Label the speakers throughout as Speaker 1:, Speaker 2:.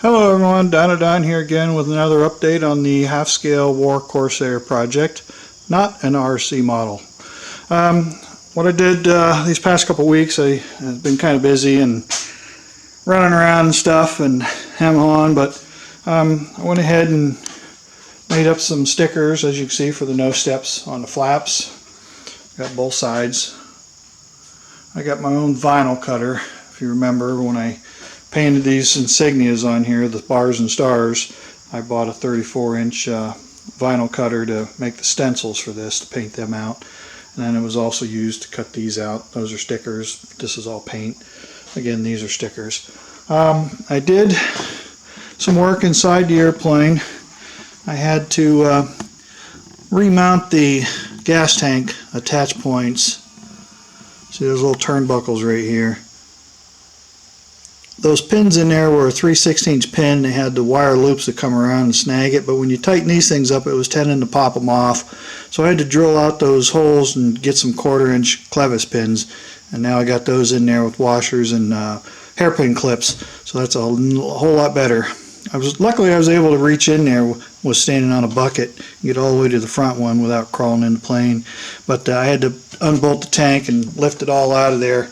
Speaker 1: Hello everyone, Don here again with another update on the half-scale War Corsair project, not an RC model. What I did these past couple weeks, I've been kind of busy and running around and stuff and hem-hawing, but I went ahead and made up some stickers, as you can see, for the no steps on the flaps. Got both sides. I got my own vinyl cutter, if you remember when I painted these insignias on here, the bars and stars. I bought a 34-inch vinyl cutter to make the stencils for this, to paint them out. And then it was also used to cut these out. Those are stickers. This is all paint. Again, these are stickers. I did some work inside the airplane. I had to remount the gas tank attach points. See those little turnbuckles right here. Those pins in there were a 3/16 pin. They had the wire loops that come around and snag it, but when you tighten these things up, it was tending to pop them off. So I had to drill out those holes and get some 1/4-inch clevis pins, and now I got those in there with washers and hairpin clips, so that's a whole lot better. Luckily I was able to reach in there, was standing on a bucket, and get all the way to the front one without crawling in the plane, but I had to unbolt the tank and lift it all out of there.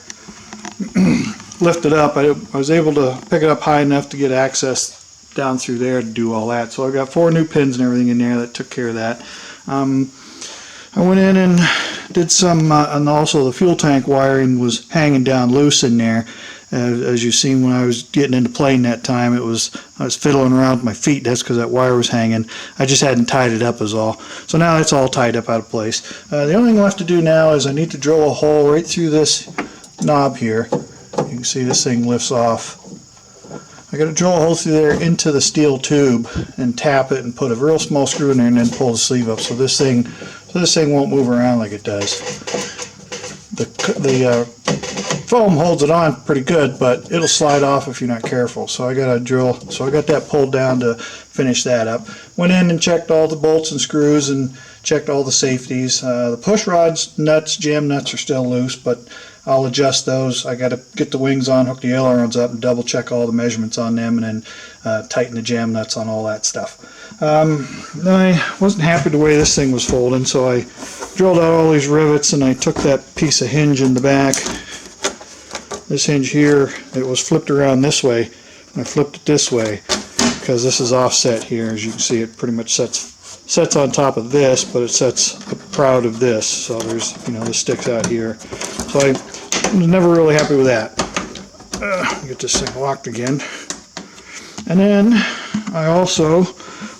Speaker 1: Lift it up. I was able to pick it up high enough to get access down through there to do all that. So I got 4 new pins and everything in there that took care of that. I went in and did some, and also the fuel tank wiring was hanging down loose in there. As you've seen when I was getting into plane that time, I was fiddling around with my feet. That's because that wire was hanging. I just hadn't tied it up is all. So now it's all tied up out of place. The only thing left to do now is I need to drill a hole right through this knob here. You can see this thing lifts off. I got to drill a hole through there into the steel tube and tap it and put a real small screw in there and then pull the sleeve up so this thing won't move around like it does. The foam holds it on pretty good, but it'll slide off if you're not careful. So I got to drill. So I got that pulled down to finish that up. Went in and checked all the bolts and screws and checked all the safeties. The push rods, nuts, jam nuts are still loose, but I'll adjust those. I got to get the wings on, hook the ailerons up, and double check all the measurements on them, and then tighten the jam nuts on all that stuff. I wasn't happy the way this thing was folding, so I drilled out all these rivets, and I took that piece of hinge in the back. This hinge here, it was flipped around this way, and I flipped it this way because this is offset here. As you can see, it pretty much sets on top of this, but it sets proud of this. So there's, this sticks out here. So I was never really happy with that. Get this thing locked again. And then I also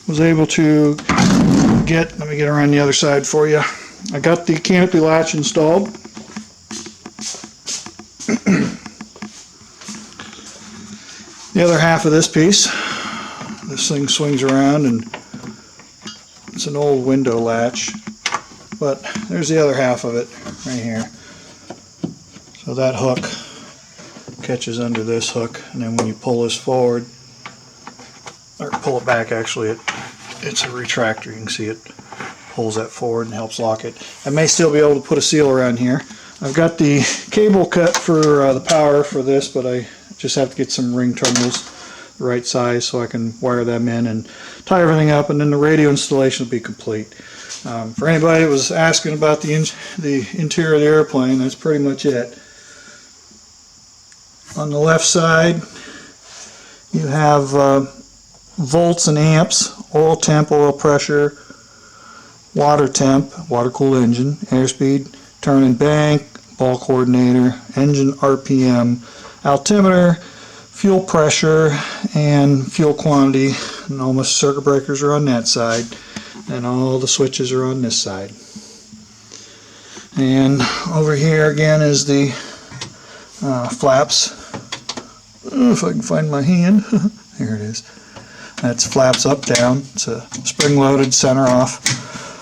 Speaker 1: was able to let me get around the other side for you. I got the Canopy Latch installed. The other half of this piece, this thing swings around, and it's an old window latch, but there's the other half of it right here. So that hook catches under this hook, and then when you pull this forward, or pull it back, actually, it's a retractor. You can see it pulls that forward and helps lock it. I may still be able to put a seal around here. I've got the cable cut for the power for this, but I just have to get some ring terminals the right size so I can wire them in and tie everything up, and then the radio installation will be complete. For anybody that was asking about the interior of the airplane, that's pretty much it. On the left side, you have volts and amps, oil temp, oil pressure, water temp, water-cooled engine, airspeed, turn and bank, ball coordinator, engine RPM, altimeter, fuel pressure, and fuel quantity, and all my circuit breakers are on that side, and all the switches are on this side. And over here again is the flaps. If I can find my hand. Here it is. That's flaps up, down. It's a spring-loaded, center off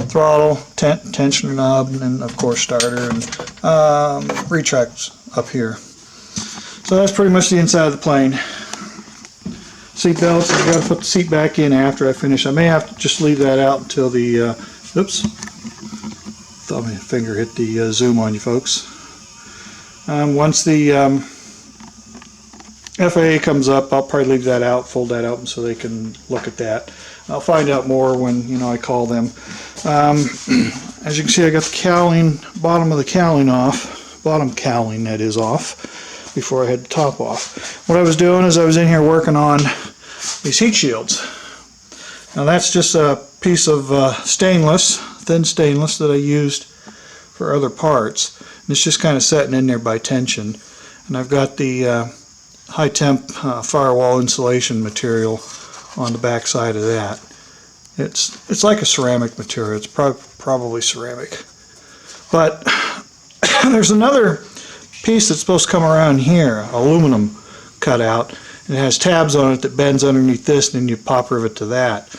Speaker 1: throttle, tensioner knob, and then of course starter, and retracts up here. So that's pretty much the inside of the plane. Seat belts, I've got to put the seat back in after I finish. I may have to just leave that out until the, oops, thought my finger hit the zoom on you folks. Once the FAA comes up, I'll probably leave that out, fold that out, so they can look at that. I'll find out more when, you know, I call them. As you can see, I got the cowling, bottom of the cowling off, bottom cowling that is off, before I had the top off. What I was doing is I was in here working on these heat shields. Now that's just a piece of stainless, thin stainless that I used for other parts. And it's just kind of setting in there by tension. And I've got the high temp firewall insulation material on the back side of that. It's like a ceramic material. It's probably ceramic. But there's another piece that's supposed to come around here, aluminum cutout. It has tabs on it that bends underneath this, and then you pop rivet to that.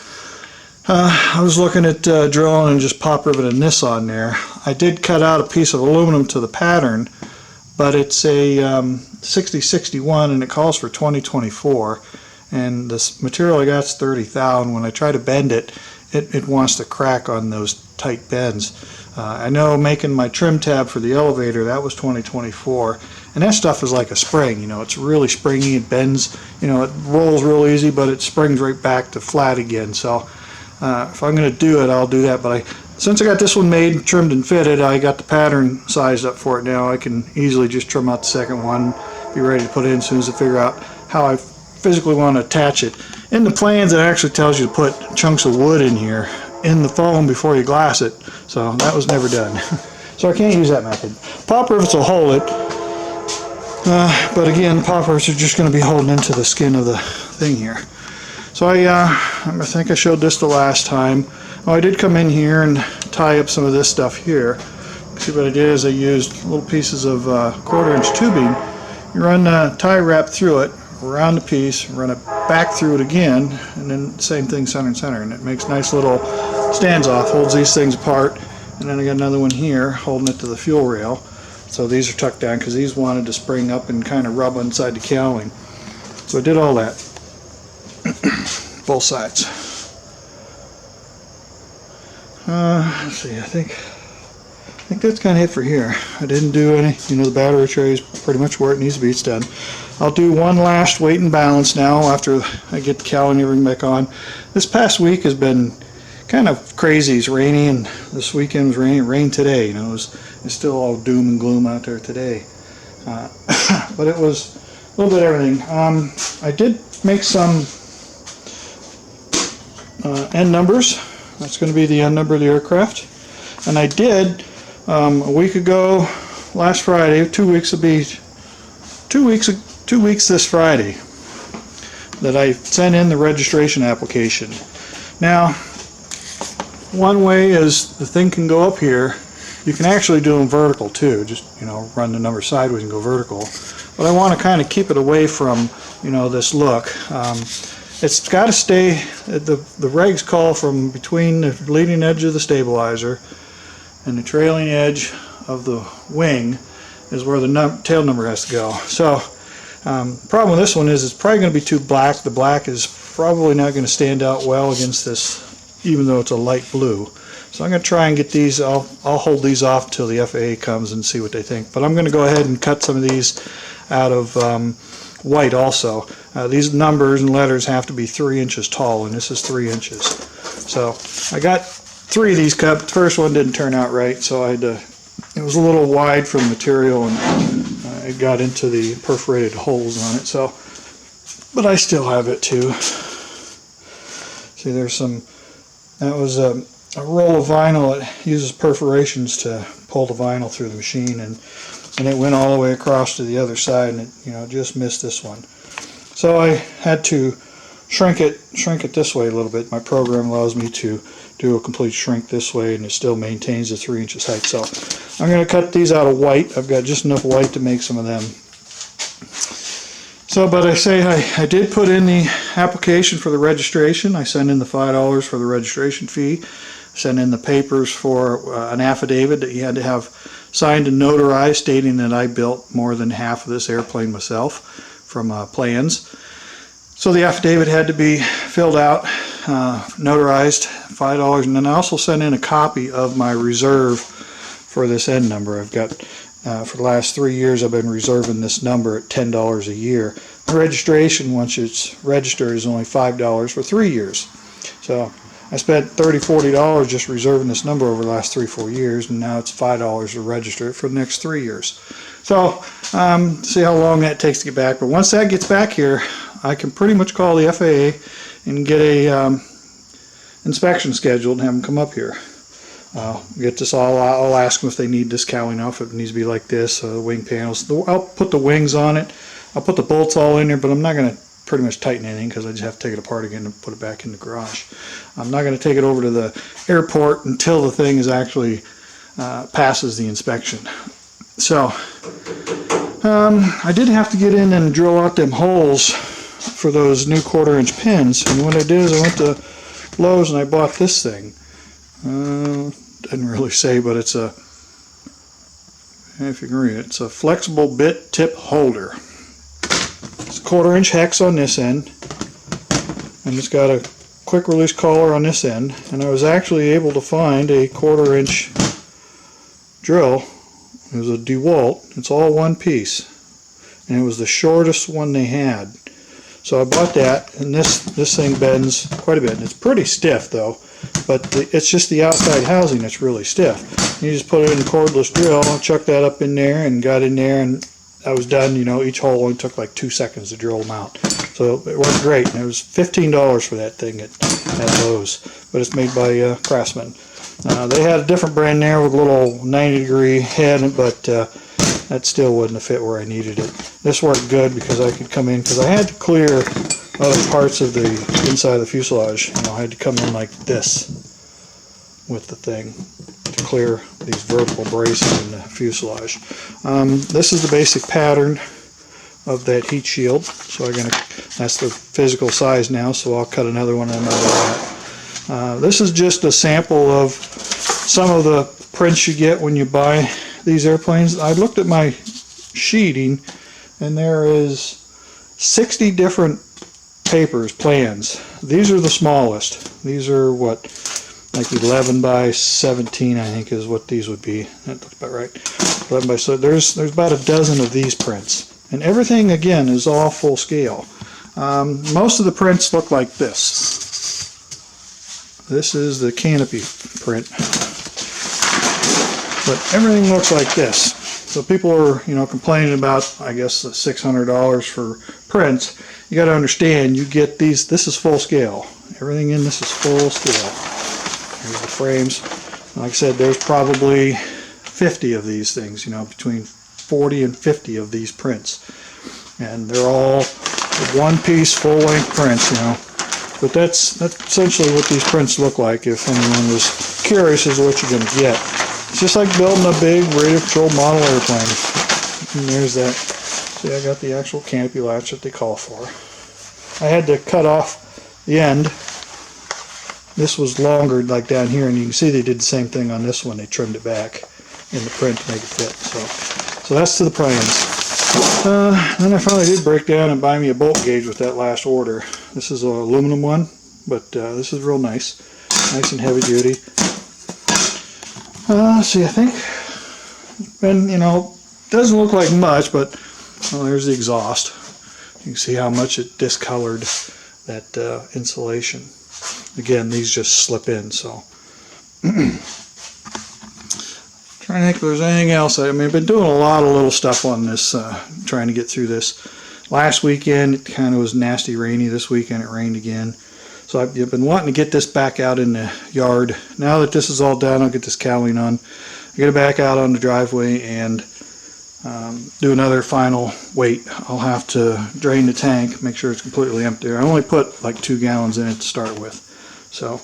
Speaker 1: I was looking at drilling and just pop riveting this on there. I did cut out a piece of aluminum to the pattern, but it's a 6061 and it calls for 2024. And this material I got is 30 thou. When I try to bend it, it wants to crack on those tight bends. I know making my trim tab for the elevator, that was 2024, and that stuff is like a spring. You know, it's really springy. It bends. You know, it rolls real easy, but it springs right back to flat again. So if I'm going to do it, I'll do that. But since I got this one made, trimmed, and fitted, I got the pattern sized up for it now. I can easily just trim out the second one, be ready to put it in as soon as I figure out how I physically want to attach it. In the plans, it actually tells you to put chunks of wood in here in the foam before you glass it, so that was never done. So I can't use that method. Pop rivets will hold it, but again, pop rivets are just going to be holding into the skin of the thing here. So I think I showed this the last time. Oh, I did come in here and tie up some of this stuff here. See what I did is I used little pieces of 1/4 inch tubing. You run tie wrap through it, around the piece, run it back through it again, and then same thing center and center, and it makes nice little stands off, holds these things apart. And then I got another one here holding it to the fuel rail. So these are tucked down because these wanted to spring up and kind of rub inside the cowling. So I did all that, both sides. Let's see, I think that's kind of it for here. I didn't do any, you know, the battery tray is pretty much where it needs to be. It's done. I'll do one last weight and balance now after I get the cowling and everything back on. This past week has been kind of crazy. It's rainy, and this weekend was raining. It rained today. You know, it's still all doom and gloom out there today. But it was a little bit of everything. I did make some end numbers. That's going to be the end number of the aircraft. And I did a week ago, last Friday, 2 weeks will be 2 weeks this Friday, that I sent in the registration application. Now, one way is the thing can go up here. You can actually do them vertical too. Just, you know, run the number sideways and go vertical. But I want to kind of keep it away from, you know, this look. It's got to stay. The regs call from between the leading edge of the stabilizer and the trailing edge of the wing is where the tail number has to go. So the problem with this one is it's probably going to be too black. The black is probably not going to stand out well against this, even though it's a light blue. So I'm going to try and get these. I'll hold these off until the FAA comes and see what they think. But I'm going to go ahead and cut some of these out of white also. These numbers and letters have to be 3 inches tall, and this is 3 inches. So I got 3 of these cut. The first one didn't turn out right, so I had to. It was a little wide for the material, and it got into the perforated holes on it. So, but I still have it too. See, there's some. That was a roll of vinyl that uses perforations to pull the vinyl through the machine, and it went all the way across to the other side, and it, you know, just missed this one. So I had to shrink it this way a little bit. My program allows me to do a complete shrink this way, and it still maintains the 3 inches height. So I'm going to cut these out of white. I've got just enough white to make some of them. So, but I did put in the application for the registration. I sent in the $5 for the registration fee. Sent in the papers for an affidavit that you had to have signed and notarized, stating that I built more than half of this airplane myself from plans. So the affidavit had to be filled out, notarized, $5, and then I also sent in a copy of my reserve for this end number. I've got, for the last 3 years, I've been reserving this number at $10 a year. registration, once it's registered, is only $5 for 3 years. So I spent $30–40 just reserving this number over the last 3–4 years, and now it's $5 to register it for the next 3 years. So see how long that takes to get back. But once that gets back here, I can pretty much call the FAA and get a inspection scheduled and have them come up here. Get this all out. I'll ask them if they need this cowling off. If it needs to be like this, the wing panels. I'll put the wings on it. I'll put the bolts all in there, but I'm not going to pretty much tighten anything because I just have to take it apart again and put it back in the garage. I'm not going to take it over to the airport until the thing is actually passes the inspection. So I did have to get in and drill out them holes for those new 1/4-inch pins, and what I did is I went to Lowe's and I bought this thing. Didn't really say, but it's a, if you can read it, it's a flexible bit tip holder. It's a 1/4-inch hex on this end, and it's got a quick release collar on this end, and I was actually able to find a 1/4-inch drill. It was a DeWalt. It's all one piece, and it was the shortest one they had. So I bought that, and this thing bends quite a bit. And it's pretty stiff though, but it's just the outside housing that's really stiff. You just put it in a cordless drill, chuck that up in there, and got in there, and I was done. You know, each hole only took like 2 seconds to drill them out. So it worked great, and it was $15 for that thing at Lowe's, but it's made by Craftsman. They had a different brand there with a little 90-degree head, but that still wouldn't have fit where I needed it. This worked good because I could come in, because I had to clear other parts of the inside of the fuselage. You know, I had to come in like this with the thing to clear these vertical braces in the fuselage. This is the basic pattern of that heat shield. So that's the physical size now, so I'll cut another one out of that. This is just a sample of some of the prints you get when you buy these airplanes. I looked at my sheeting, and there is 60 different papers, plans. These are the smallest. These are what, like 11 by 17, I think is what these would be. That looks about right. 11 by, so there's about a dozen of these prints, and everything again is all full scale. Most of the prints look like this. This is the Canopy print, but everything looks like this. So people are, you know, complaining about, I guess, the $600 for prints. You got to understand, you get these. This is full scale. Everything in this is full scale. Here's the frames. Like I said, there's probably 50 of these things. You know, between 40 and 50 of these prints, and they're all one-piece, full-length prints. You know. But that's essentially what these prints look like, if anyone was curious as to what you're going to get. It's just like building a big radio-controlled model airplane. And there's that. See, I got the actual canopy latch that they call for. I had to cut off the end. This was longer, like down here, and you can see they did the same thing on this one. They trimmed it back in the print to make it fit. So that's to the plans. Then I finally did break down and buy me a bolt gauge with that last order. This is an aluminum one, but this is real nice and heavy duty. See, I think, and you know, doesn't look like much, but well, there's the exhaust. You can see how much it discolored that insulation. Again, these just slip in, so. Trying to think if there's anything else. I mean, I've been doing a lot of little stuff on this, trying to get through this. Last weekend, it kind of was nasty rainy. This weekend, it rained again. So I've been wanting to get this back out in the yard. Now that this is all done, I'll get this cowling on. I'll get it back out on the driveway and do another final weight. I'll have to drain the tank, make sure it's completely empty. I only put like 2 gallons in it to start with. So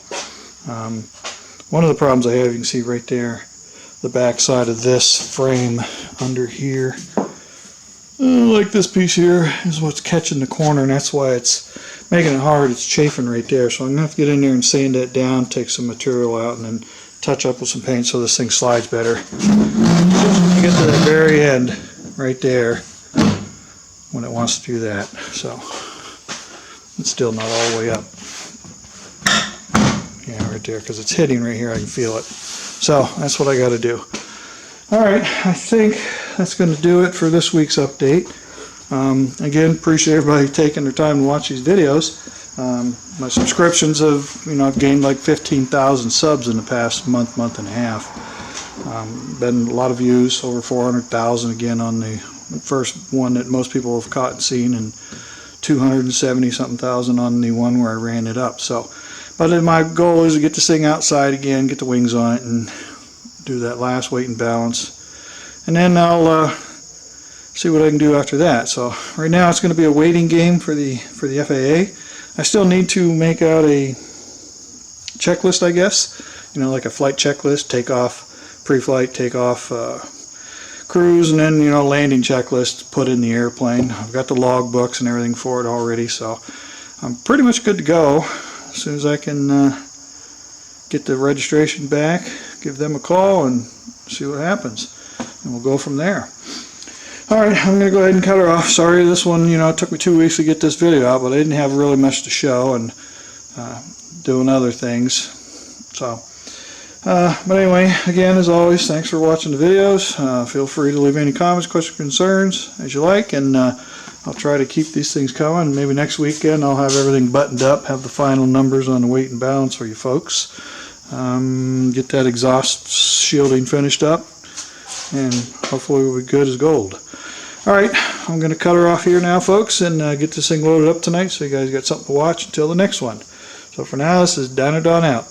Speaker 1: one of the problems I have, you can see right there, the back side of this frame under here, like this piece here, is what's catching the corner, and that's why it's making it hard. It's chafing right there, so I'm going to have to get in there and sand that down, take some material out, and then touch up with some paint so this thing slides better. You get to the very end right there when it wants to do that, so it's still not all the way up. Yeah, right there, because it's hitting right here. I can feel it. So that's what I got to do. Alright, I think that's going to do it for this week's update. Again, appreciate everybody taking their time to watch these videos. My subscriptions have, I've gained like 15,000 subs in the past month and a half. Been a lot of views, over 400,000 again on the first one that most people have caught and seen, and 270 something thousand on the one where I ran it up. So, but my goal is to get this thing outside again, get the wings on it, and do that last weight and balance, and then I'll see what I can do after that. So right now it's going to be a waiting game for the FAA. I still need to make out a checklist, I guess, like a flight checklist: takeoff, pre-flight, takeoff, cruise, and then landing checklist put in the airplane. I've got the log books and everything for it already, so I'm pretty much good to go. As soon as I can get the registration back, give them a call and see what happens, and we'll go from there. Alright, I'm going to go ahead and cut her off. Sorry, this one, it took me 2 weeks to get this video out, but I didn't have really much to show, and doing other things. So, but anyway, again, as always, thanks for watching the videos. Feel free to leave any comments, questions, concerns as you like, and I'll try to keep these things coming. Maybe next weekend I'll have everything buttoned up, have the final numbers on the weight and balance for you folks. Get that exhaust shielding finished up, and hopefully we'll be good as gold. Alright, I'm going to cut her off here now, folks, and get this thing loaded up tonight so you guys got something to watch until the next one. So for now, this is Dino Don out.